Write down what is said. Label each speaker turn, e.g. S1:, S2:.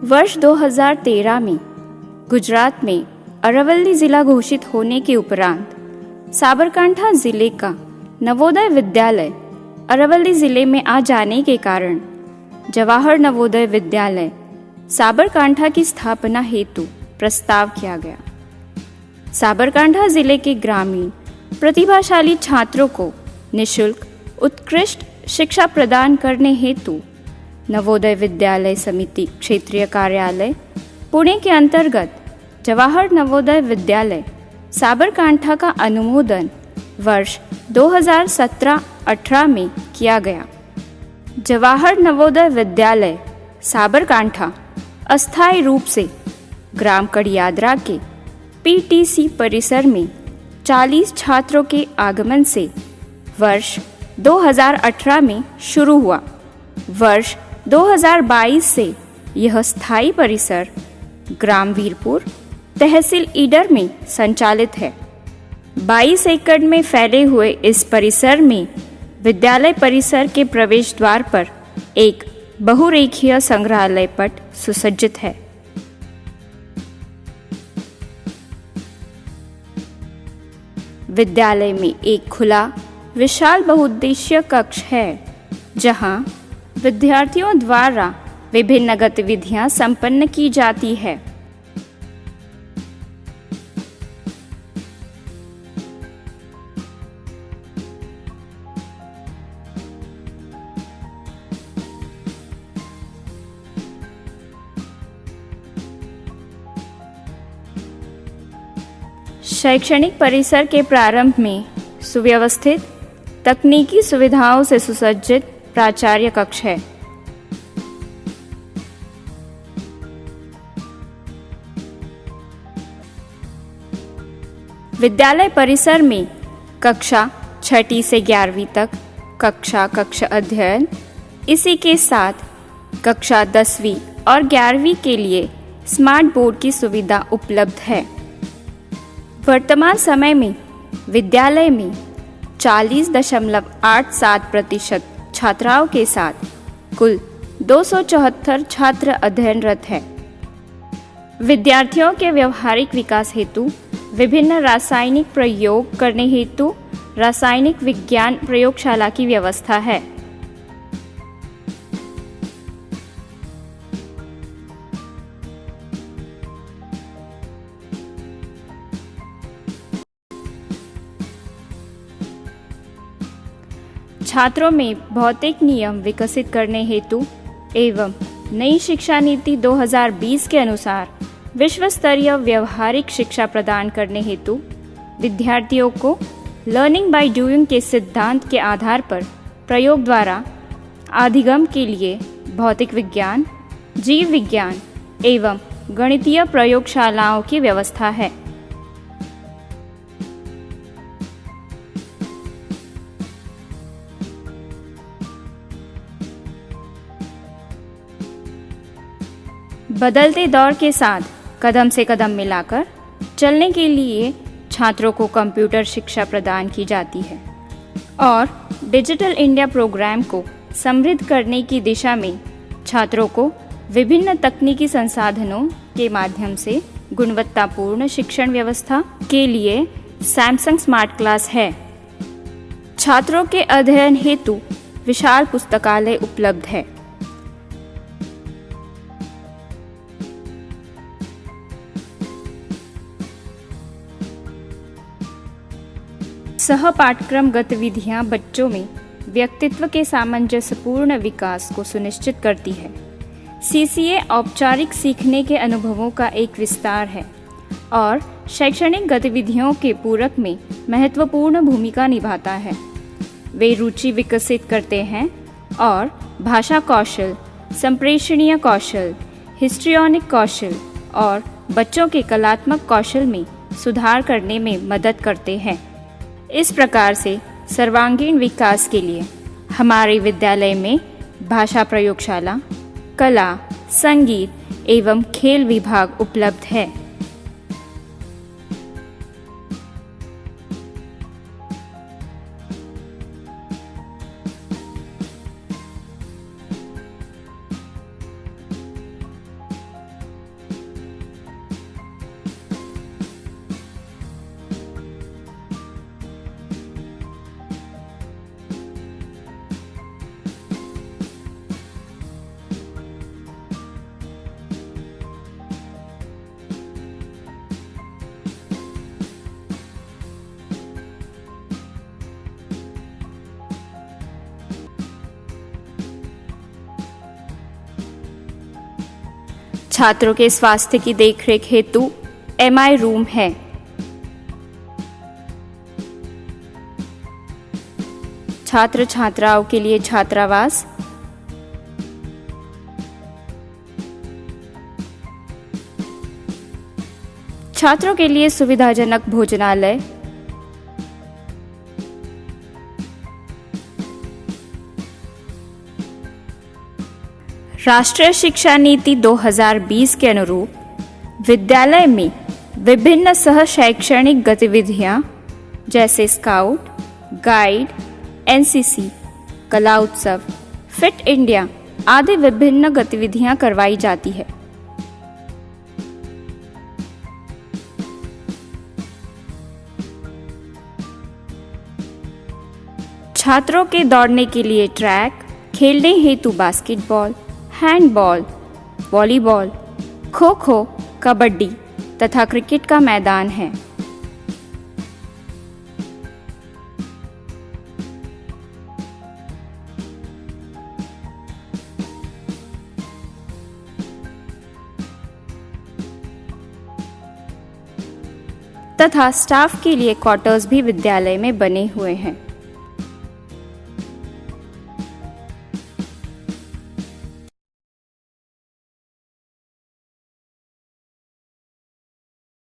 S1: वर्ष 2013 में गुजरात में अरवल्ली जिला घोषित होने के उपरांत साबरकांठा जिले का नवोदय विद्यालय अरवल्ली जिले में आ जाने के कारण जवाहर नवोदय विद्यालय साबरकांठा की स्थापना हेतु प्रस्ताव किया गया। साबरकांठा जिले के ग्रामीण प्रतिभाशाली छात्रों को निःशुल्क उत्कृष्ट शिक्षा प्रदान करने हेतु नवोदय विद्यालय समिति क्षेत्रीय कार्यालय पुणे के अंतर्गत जवाहर नवोदय विद्यालय साबरकांठा का अनुमोदन वर्ष 2017-18 में किया गया। जवाहर नवोदय विद्यालय साबरकांठा अस्थायी रूप से ग्राम कड़ियाद्रा के पीटीसी परिसर में 40 छात्रों के आगमन से वर्ष 2018 में शुरू हुआ। वर्ष 2022 से यह स्थायी परिसर ग्राम वीरपुर तहसील ईडर में संचालित है। 22 एकड़ में फैले हुए इस परिसर में विद्यालय परिसर के प्रवेश द्वार पर एक बहुरेखीय संग्रहालय पट सुसज्जित है। विद्यालय में एक खुला विशाल बहुउद्देशीय कक्ष है जहां विद्यार्थियों द्वारा विभिन्न गतिविधियां संपन्न की जाती है। शैक्षणिक परिसर के प्रारंभ में सुव्यवस्थित तकनीकी सुविधाओं से सुसज्जित प्राचार्य कक्ष है। विद्यालय परिसर में कक्षा 6ठी से 11वीं तक कक्ष अध्ययन, इसी के साथ कक्षा 10वीं और 11वीं के लिए स्मार्ट बोर्ड की सुविधा उपलब्ध है। वर्तमान समय में विद्यालय में 40.87% छात्राओं के साथ कुल 274 छात्र अध्ययनरत हैं। विद्यार्थियों के व्यवहारिक विकास हेतु विभिन्न रासायनिक प्रयोग करने हेतु रासायनिक विज्ञान प्रयोगशाला की व्यवस्था है। छात्रों में भौतिक नियम विकसित करने हेतु एवं नई शिक्षा नीति 2020 के अनुसार विश्व स्तरीय व्यवहारिक शिक्षा प्रदान करने हेतु विद्यार्थियों को लर्निंग बाय डूइंग के सिद्धांत के आधार पर प्रयोग द्वारा अधिगम के लिए भौतिक विज्ञान, जीव विज्ञान एवं गणितीय प्रयोगशालाओं की व्यवस्था है। बदलते दौर के साथ कदम से कदम मिलाकर चलने के लिए छात्रों को कंप्यूटर शिक्षा प्रदान की जाती है और डिजिटल इंडिया प्रोग्राम को समृद्ध करने की दिशा में छात्रों को विभिन्न तकनीकी संसाधनों के माध्यम से गुणवत्तापूर्ण शिक्षण व्यवस्था के लिए सैमसंग स्मार्ट क्लास है। छात्रों के अध्ययन हेतु विशाल पुस्तकालय उपलब्ध है। सह पाठ्यक्रम गतिविधियां बच्चों में व्यक्तित्व के सामंजस्यपूर्ण विकास को सुनिश्चित करती है। सीसीए औपचारिक सीखने के अनुभवों का एक विस्तार है और शैक्षणिक गतिविधियों के पूरक में महत्वपूर्ण भूमिका निभाता है। वे रुचि विकसित करते हैं और भाषा कौशल, संप्रेषणीय कौशल, हिस्ट्रियोनिक कौशल और बच्चों के कलात्मक कौशल में सुधार करने में मदद करते हैं। इस प्रकार से सर्वांगीण विकास के लिए हमारे विद्यालय में भाषा प्रयोगशाला, कला, संगीत एवं खेल विभाग उपलब्ध है। छात्रों के स्वास्थ्य की देखरेख हेतु MI रूम है। छात्र छात्राओं के लिए छात्रावास, छात्रों के लिए सुविधाजनक भोजनालय, राष्ट्रीय शिक्षा नीति 2020 के अनुरूप विद्यालय में विभिन्न सह शैक्षणिक गतिविधियां जैसे स्काउट, गाइड, NCC, कला उत्सव, फिट इंडिया आदि विभिन्न गतिविधियां करवाई जाती है। छात्रों के दौड़ने के लिए ट्रैक, खेलने हेतु basketball, handball, volleyball, kho kho, kabaddi तथा क्रिकेट का मैदान है। तथा स्टाफ के लिए क्वार्टर्स भी विद्यालय में बने हुए हैं।